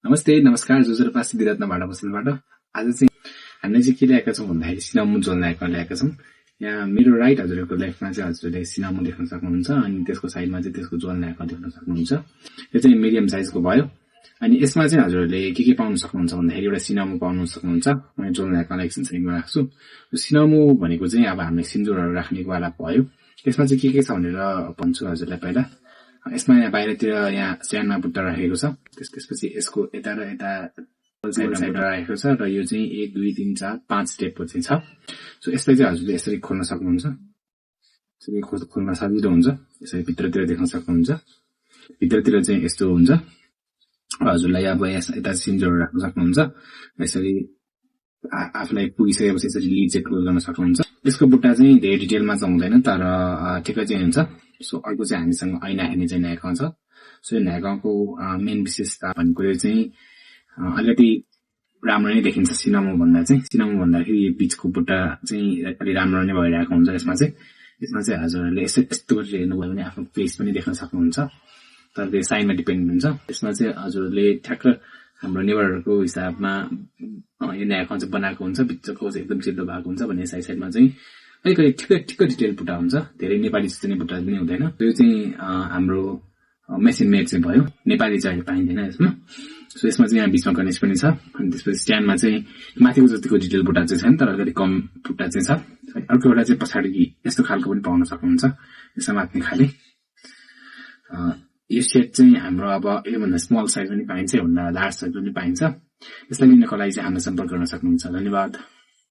नमस्ते नमस्कार जोजरपा सिद्धिरत्नबाट बस्नुबाट आज चाहिँ हामीले चाहिँ के ल्याएका छौँ भन्दाखेरि सिनामो झोल ल्याएका छौँ। यहाँ मेरो राइट हजुरहरूको लेफ्टमा चाहिँ हजुरले सिनामो देख्न सक्नुहुन्छ अनि त्यसको साइडमा चाहिँ त्यसको झोल ल्याएको देख्न सक्नुहुन्छ। यो चाहिँ मिडियम साइजको भयो। अनि यसमा चाहिँ हजुरहरूले के पाउन सक्नुहुन्छ भन्दाखेरि एउटा सिनामो पाउन सक्नुहुन्छ। म झोल ल्याएकोलाई एकछिन साइडमा राख्छु। सिनामो भनेको चाहिँ अब हामीले सिन्दुरहरू राख्ने वाला भयो। यसमा चाहिँ के छ भनेर भन्छु हजुरलाई पहिला। यसमा यहाँ बाहिरतिर यहाँ स्ट्यान्डमा बुट्टा राखेको छ। त्यसपछि यसको यता र यता साइड राखेको छ र यो चाहिँ 1 2 3 4 5 स्टेपको चाहिँ छ। सो यसलाई चाहिँ हजुरले यसरी खोल्न सक्नुहुन्छ। यसरी खोल्न सजिलो हुन्छ। यसरी भित्रतिर देख्न सक्नुहुन्छ। भित्रतिर चाहिँ यस्तो हुन्छ। हजुरलाई अब यता सिन्जर राख्न सक्नुहुन्छ। यसरी आफूलाई पुगिसकेपछि यसरी लिड चाहिँ क्लोज गर्न सक्नुहुन्छ। यसको बुट्टा चाहिँ धेरै डिटेलमा चाहिँ हुँदैन तर ठिकै चाहिँ हुन्छ। सो अर्को चाहिँ हामीसँग ऐना हेर्ने चाहिँ न्याकङ छ। सो यो न्याकङको मेन विशेषता भनेको चाहिँ अलिकति राम्रो नै देखिन्छ सिनामो भन्दाखेरि यो बीचको बुट्टा चाहिँ अलि राम्रो नै भइरहेको हुन्छ। यसमा चाहिँ हजुरहरूले यस्तो गरेर हेर्नुभयो भने आफ्नो फेस पनि देख्न सक्नुहुन्छ। तर त्यो साइजमा डिपेन्ड हुन्छ। यसमा चाहिँ हजुरहरूले ठ्याक्क हाम्रो नेबरहरूको हिसाबमा यो न्याकङ चाहिँ बनाएको हुन्छ। भित्रको चाहिँ एकदम चिल्लो भएको हुन्छ भने साइडमा चाहिँ अलिकति ठिक्क डिटेल बुट्टा हुन्छ। धेरै नेपाली जस्तो नै बुट्टा पनि हुँदैन। यो चाहिँ हाम्रो मेसिन मेड चाहिँ भयो। नेपाली चाहिँ पाइँदैन यसमा। सो यसमा चाहिँ यहाँ बिचमा गणेश पनि छ। अनि त्यसपछि स्ट्यान्डमा चाहिँ माथिको जतिको डिटेल बुट्टा चाहिँ छैन तर अलिकति कम बुट्टा चाहिँ छ। अर्को एउटा चाहिँ पछाडि यस्तो खालको पनि पाउन सक्नुहुन्छ। यसमा माथि खाले यो सेट चाहिँ हाम्रो अब योभन्दा स्मल साइज पनि पाइन्छ, योभन्दा लार्ज साइज पनि पाइन्छ। यसलाई लिनको लागि चाहिँ हामीलाई सम्पर्क गर्न सक्नुहुन्छ। धन्यवाद।